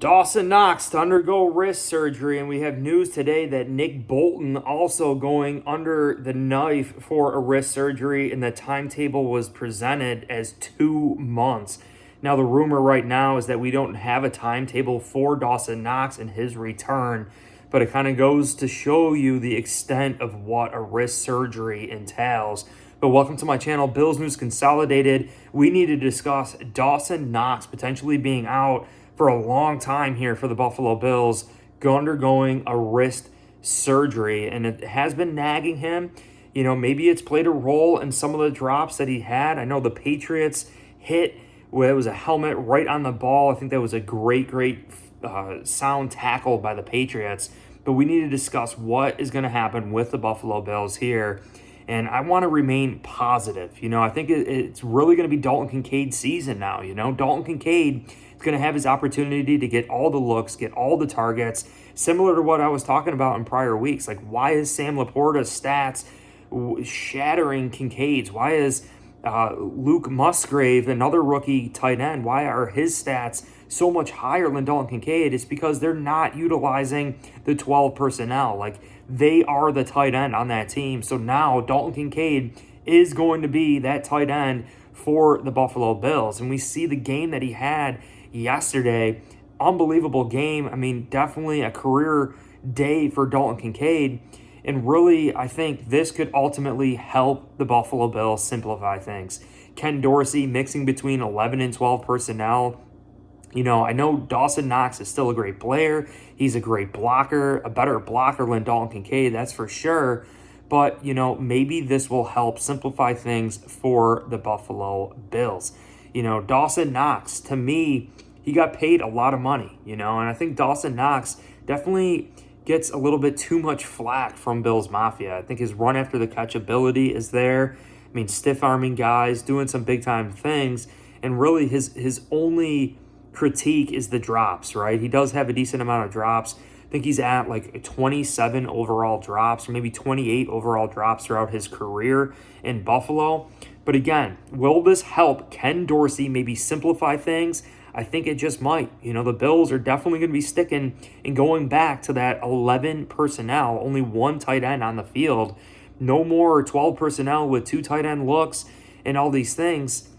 Dawson Knox to undergo wrist surgery, and we have news today that Nick Bolton also going under the knife for a wrist surgery, and the timetable was presented as 2 months. Now, the rumor right now is that we don't have a timetable for Dawson Knox and his return, but it kind of goes to show you the extent of what a wrist surgery entails. But welcome to my channel, Bills News Consolidated. We need to discuss Dawson Knox potentially being out for a long time here for the Buffalo Bills, undergoing a wrist surgery, and it has been nagging him. You know, maybe it's played a role in some of the drops that he had. I know the Patriots hit where it was a helmet right on the ball. I think that was a great sound tackle by the Patriots. But we need to discuss what is going to happen with the Buffalo Bills here. And I want to remain positive. You know, I think it's really going to be Dalton Kincaid's season now. You know, Dalton Kincaid is going to have his opportunity to get all the looks, get all the targets, similar to what I was talking about in prior weeks. Like, why is Sam Laporta's stats shattering Kincaid's? Why is Luke Musgrave, another rookie tight end, why are his stats so much higher than Dalton Kincaid? It's because they're not utilizing the 12 personnel. Like, they are the tight end on that team. So now Dalton Kincaid is going to be that tight end for the Buffalo Bills. And we see the game that he had yesterday. Unbelievable game. I mean, definitely a career day for Dalton Kincaid. And really, I think this could ultimately help the Buffalo Bills simplify things. Ken Dorsey mixing between 11 and 12 personnel. You know, I know Dawson Knox is still a great player. He's a great blocker, a better blocker than Dalton Kincaid, that's for sure. But, you know, maybe this will help simplify things for the Buffalo Bills. You know, Dawson Knox, to me, he got paid a lot of money, you know, and I think Dawson Knox definitely gets a little bit too much flack from Bills Mafia. I think his run after the catch ability is there. I mean, stiff-arming guys, doing some big-time things, and really his only critique is the drops, right? He does have a decent amount of drops. I think he's at like 27 overall drops, or maybe 28 overall drops throughout his career in Buffalo. But again, will this help Ken Dorsey maybe simplify things? I think it just might. You know, the Bills are definitely going to be sticking and going back to that 11 personnel, only one tight end on the field. No more 12 personnel with two tight end looks and all these things.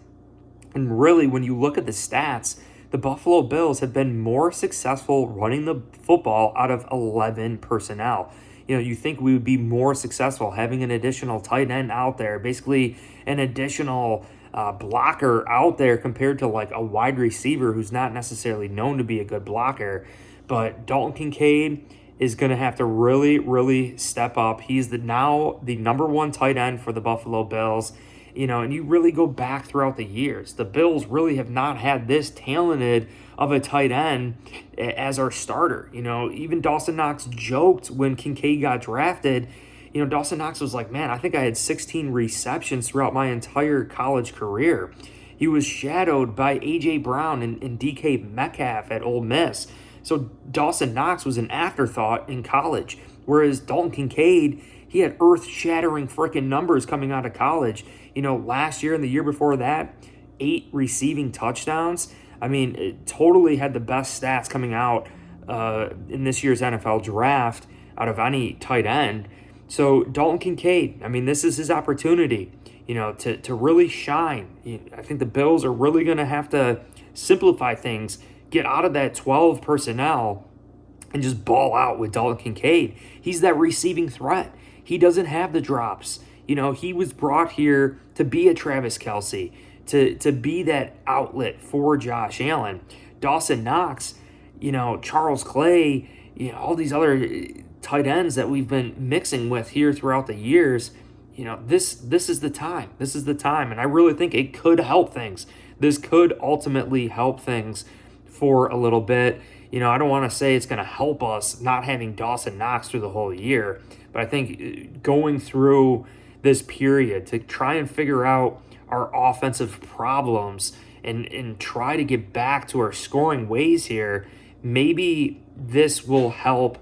And really, when you look at the stats, the Buffalo Bills have been more successful running the football out of 11 personnel. You know, you think we would be more successful having an additional tight end out there, basically an additional blocker out there compared to like a wide receiver who's not necessarily known to be a good blocker. But Dalton Kincaid is going to have to really step up. He's now the number one tight end for the Buffalo Bills. You know, and you really go back throughout the years, the Bills really have not had this talented of a tight end as our starter. You know, even Dawson Knox joked when Kincaid got drafted. You know, Dawson Knox was like, man, I think I had 16 receptions throughout my entire college career. He was shadowed by A.J. Brown and D.K. Metcalf at Ole Miss. So Dawson Knox was an afterthought in college, whereas Dalton Kincaid, he had earth-shattering freaking numbers coming out of college. You know, last year and the year before that, 8 receiving touchdowns. I mean, it totally had the best stats coming out in this year's NFL draft out of any tight end. So Dalton Kincaid, I mean, this is his opportunity, you know, to really shine. I think the Bills are really going to have to simplify things, get out of that 12 personnel, and just ball out with Dalton Kincaid. He's that receiving threat. He doesn't have the drops. You know, he was brought here to be a Travis Kelce, to be that outlet for Josh Allen. Dawson Knox, you know, Charles Clay, you know, all these other tight ends that we've been mixing with here throughout the years. You know, this is the time. This is the time. And I really think it could help things. This could ultimately help things for a little bit. You know, I don't want to say it's going to help us not having Dawson Knox through the whole year, but I think going through this period to try and figure out our offensive problems and try to get back to our scoring ways here, maybe this will help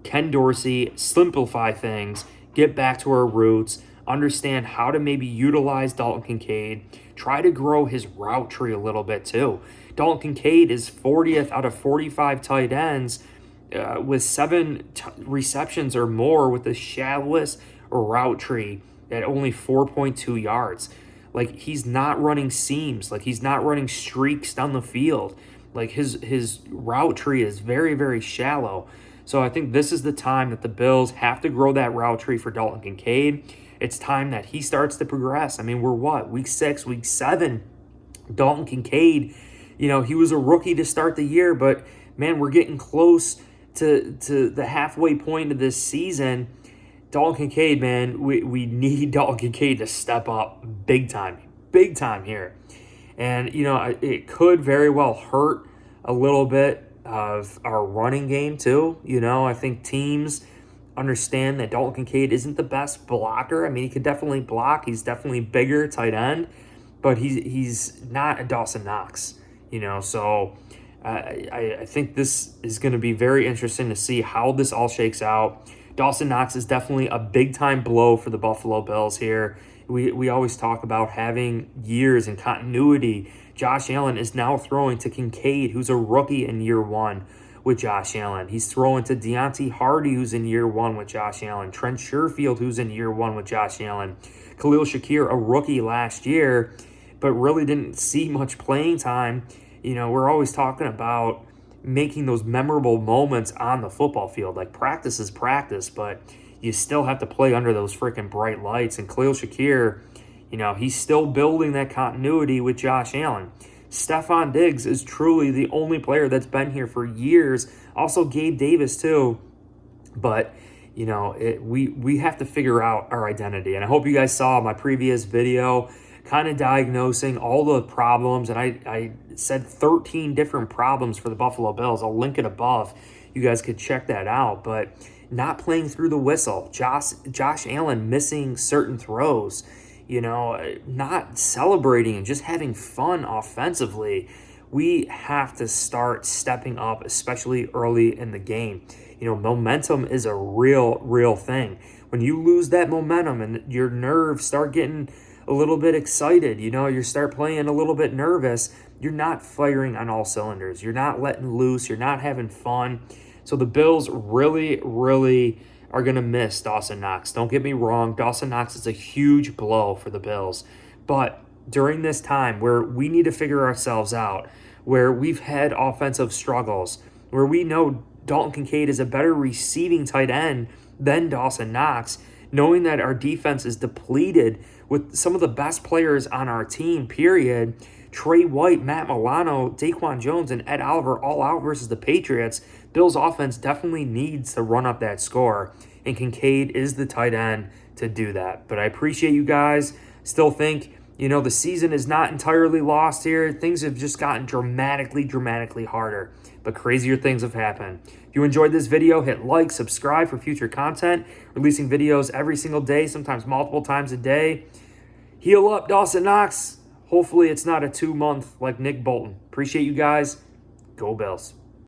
Ken Dorsey simplify things, get back to our roots, understand how to maybe utilize Dalton Kincaid, try to grow his route tree a little bit too. Dalton Kincaid is 40th out of 45 tight ends with 7 receptions or more with the shallowest route tree at only 4.2 yards. Like, he's not running seams. Like, he's not running streaks down the field. Like, his route tree is very, very shallow. So I think this is the time that the Bills have to grow that route tree for Dalton Kincaid. It's time that he starts to progress. I mean, we're what? Week 6, week 7. Dalton Kincaid, he was a rookie to start the year, but, man, we're getting close to the halfway point of this season. Dalton Kincaid, man, we need Dalton Kincaid to step up big time here. And, it could very well hurt a little bit of our running game too. I think teams understand that Dalton Kincaid isn't the best blocker. I mean, he could definitely block. He's definitely bigger tight end, but he's not a Dawson Knox, so I think this is going to be very interesting to see how this all shakes out. Dawson Knox is definitely a big-time blow for the Buffalo Bills here. We always talk about having years and continuity. Josh Allen is now throwing to Kincaid, who's a rookie in year 1 with Josh Allen. He's throwing to Deontay Hardy, who's in year 1 with Josh Allen. Trent Sherfield, who's in year 1 with Josh Allen. Khalil Shakir, a rookie last year, but really didn't see much playing time. We're always talking about making those memorable moments on the football field. Like, practice is practice, but you still have to play under those freaking bright lights. And Khalil Shakir, he's still building that continuity with Josh Allen. Stephon Diggs is truly the only player that's been here for years. Also Gabe Davis too. But, we have to figure out our identity. And I hope you guys saw my previous video kind of diagnosing all the problems. And I said 13 different problems for the Buffalo Bills. I'll link it above. You guys could check that out. But not playing through the whistle. Josh Allen missing certain throws. Not celebrating and just having fun offensively. We have to start stepping up, especially early in the game. Momentum is a real thing. When you lose that momentum and your nerves start getting a little bit excited, you start playing a little bit nervous, you're not firing on all cylinders. You're not letting loose. You're not having fun. So the Bills really are going to miss Dawson Knox. Don't get me wrong. Dawson Knox is a huge blow for the Bills. But during this time where we need to figure ourselves out, where we've had offensive struggles, where we know Dalton Kincaid is a better receiving tight end than Dawson Knox, knowing that our defense is depleted with some of the best players on our team, period. Trey White, Matt Milano, Daquan Jones, and Ed Oliver all out versus the Patriots. Bills offense definitely needs to run up that score, and Kincaid is the tight end to do that. But I appreciate you guys. Still think, the season is not entirely lost here. Things have just gotten dramatically harder, but crazier things have happened. If you enjoyed this video, hit like, subscribe for future content. Releasing videos every single day, sometimes multiple times a day. Heal up, Dawson Knox. Hopefully it's not a 2-month like Nick Bolton. Appreciate you guys. Go Bills.